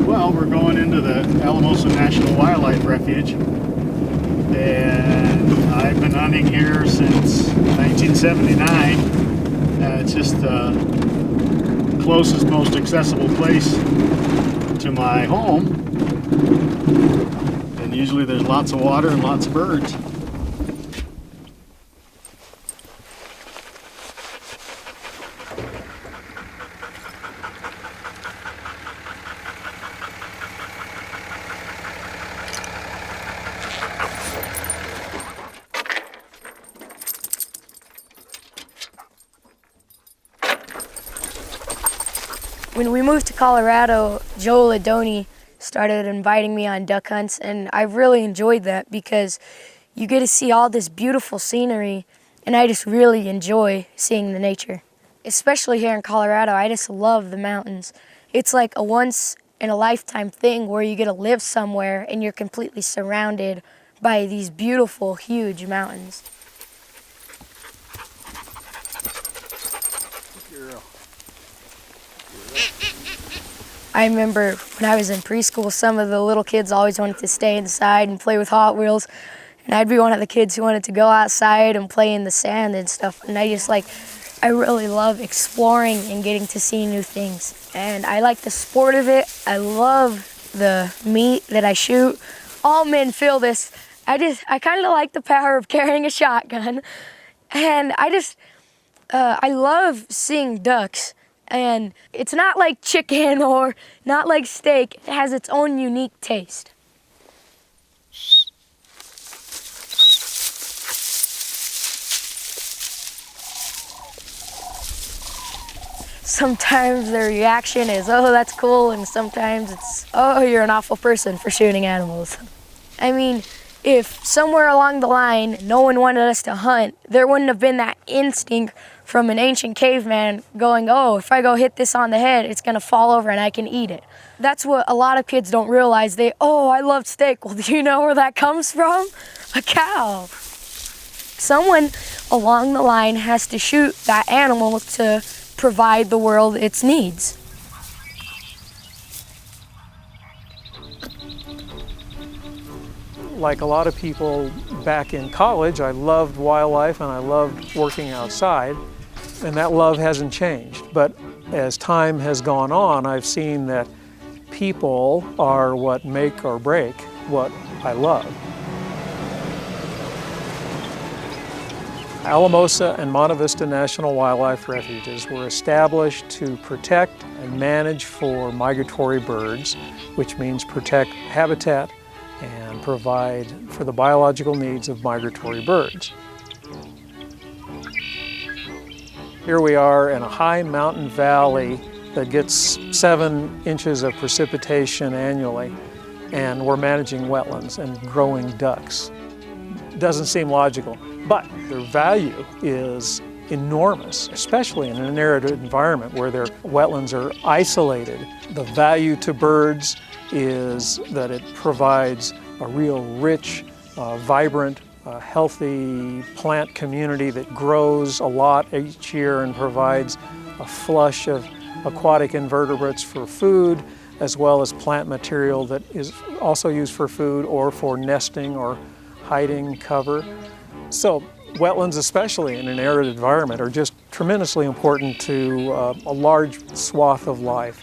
Well, we're going into the National Wildlife Refuge, and I've been hunting here since 1979. It's just the closest, most accessible place to my home, and usually there's lots of water and lots of birds. When we moved to Colorado, Joel Adoni started inviting me on duck hunts, and I really enjoyed that because you get to see all this beautiful scenery, and I just really enjoy seeing the nature. Especially here in Colorado, I just love the mountains. It's like a once-in-a-lifetime thing where you get to live somewhere and you're completely surrounded by these beautiful, huge mountains. I remember when I was in preschool, some of the little kids always wanted to stay inside and play with Hot Wheels. And I'd be one of the kids who wanted to go outside and play in the sand and stuff. And I really love exploring and getting to see new things. And I like the sport of it. I love the meat that I shoot. All men feel this. I kind of like the power of carrying a shotgun. And I love seeing ducks. And it's not like chicken or not like steak. It has its own unique taste. Sometimes the reaction is, oh, that's cool, and sometimes it's, oh, you're an awful person for shooting animals. I mean, if somewhere along the line no one wanted us to hunt, there wouldn't have been that instinct from an ancient caveman going, oh, if I go hit this on the head, it's gonna fall over and I can eat it. That's what a lot of kids don't realize. Oh, I love steak. Well, do you know where that comes from? A cow. Someone along the line has to shoot that animal to provide the world its needs. Like a lot of people back in college, I loved wildlife and I loved working outside, and that love hasn't changed. But as time has gone on, I've seen that people are what make or break what I love. Alamosa and Monte Vista National Wildlife Refuges were established to protect and manage for migratory birds, which means protect habitat and provide for the biological needs of migratory birds. Here we are in a high mountain valley that gets 7 inches of precipitation annually, and we're managing wetlands and growing ducks. Doesn't seem logical, but their value is enormous, especially in an arid environment where their wetlands are isolated. The value to birds is that it provides a real rich, vibrant, healthy plant community that grows a lot each year and provides a flush of aquatic invertebrates for food, as well as plant material that is also used for food or for nesting or hiding cover. So wetlands, especially in an arid environment, are just tremendously important to a large swath of life.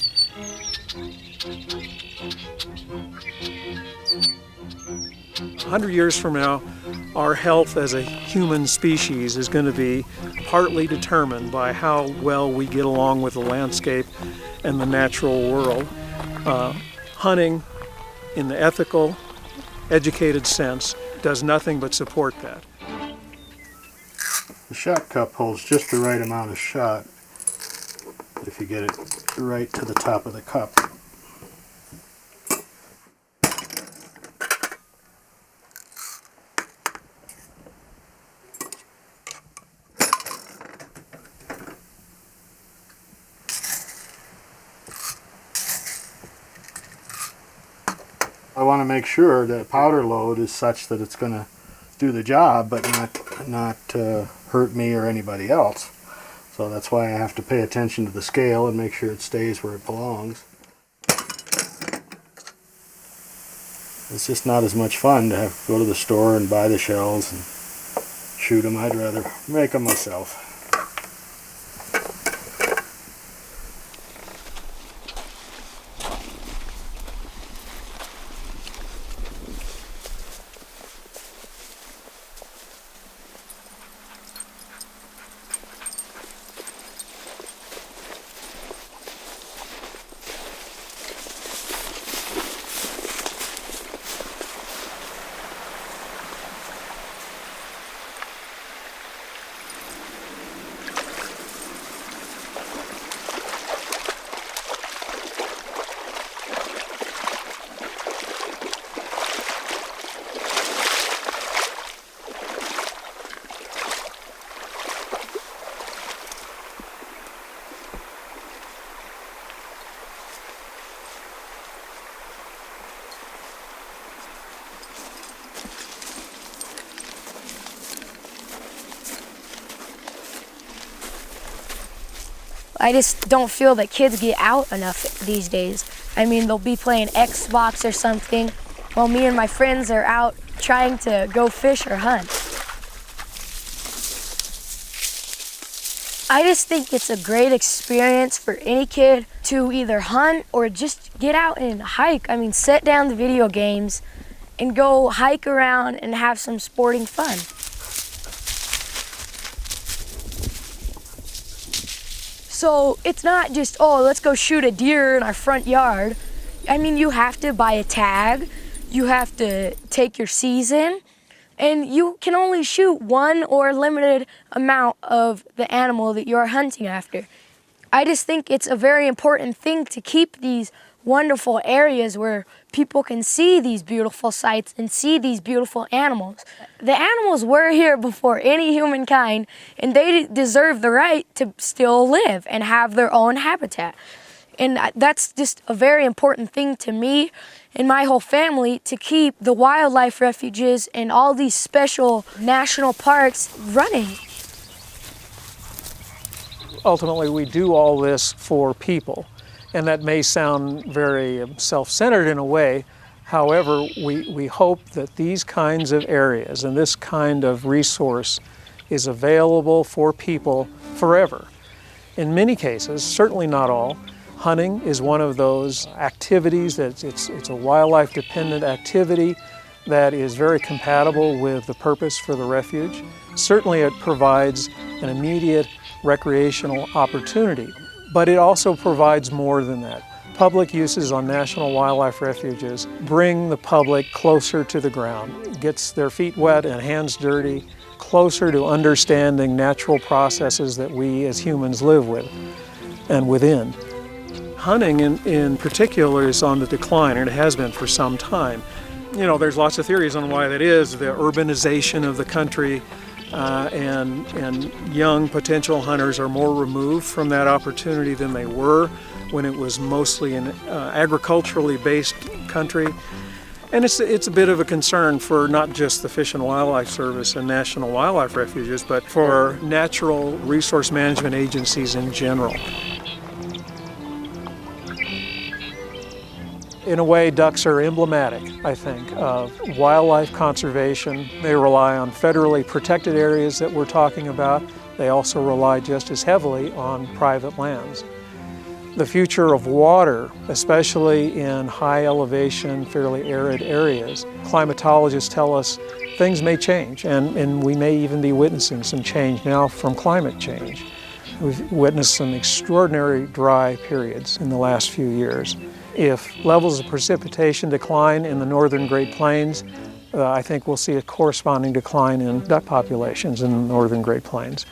100 years from now, our health as a human species is going to be partly determined by how well we get along with the landscape and the natural world. Hunting, in the ethical, educated sense, does nothing but support that. The shot cup holds just the right amount of shot if you get it right to the top of the cup. I want to make sure that powder load is such that it's going to do the job, but not hurt me or anybody else. So that's why I have to pay attention to the scale and make sure it stays where it belongs. It's just not as much fun to have to go to the store and buy the shells and shoot them. I'd rather make them myself. I just don't feel that kids get out enough these days. I mean, they'll be playing Xbox or something while me and my friends are out trying to go fish or hunt. I just think it's a great experience for any kid to either hunt or just get out and hike. I mean, set down the video games and go hike around and have some sporting fun. So it's not just, oh, let's go shoot a deer in our front yard. I mean, you have to buy a tag, you have to take your season, and you can only shoot one or limited amount of the animal that you're hunting after. I just think it's a very important thing to keep these wonderful areas where people can see these beautiful sights and see these beautiful animals. The animals were here before any humankind, and they deserve the right to still live and have their own habitat. And that's just a very important thing to me and my whole family, to keep the wildlife refuges and all these special national parks running. Ultimately, we do all this for people. And that may sound very self-centered in a way. However, we hope that these kinds of areas and this kind of resource is available for people forever. In many cases, certainly not all, hunting is one of those activities that it's a wildlife-dependent activity that is very compatible with the purpose for the refuge. Certainly it provides an immediate recreational opportunity. But it also provides more than that. Public uses on national wildlife refuges bring the public closer to the ground, gets their feet wet and hands dirty, closer to understanding natural processes that we as humans live with and within. Hunting in particular is on the decline, and it has been for some time. You know, there's lots of theories on why that is. The urbanization of the country, and young potential hunters are more removed from that opportunity than they were when it was mostly an agriculturally based country. And it's a bit of a concern for not just the Fish and Wildlife Service and National Wildlife Refuges, but for natural resource management agencies in general. In a way, ducks are emblematic, I think, of wildlife conservation. They rely on federally protected areas that we're talking about. They also rely just as heavily on private lands. The future of water, especially in high elevation, fairly arid areas, climatologists tell us things may change, and we may even be witnessing some change now from climate change. We've witnessed some extraordinary dry periods in the last few years. If levels of precipitation decline in the northern Great Plains, I think we'll see a corresponding decline in duck populations in the northern Great Plains.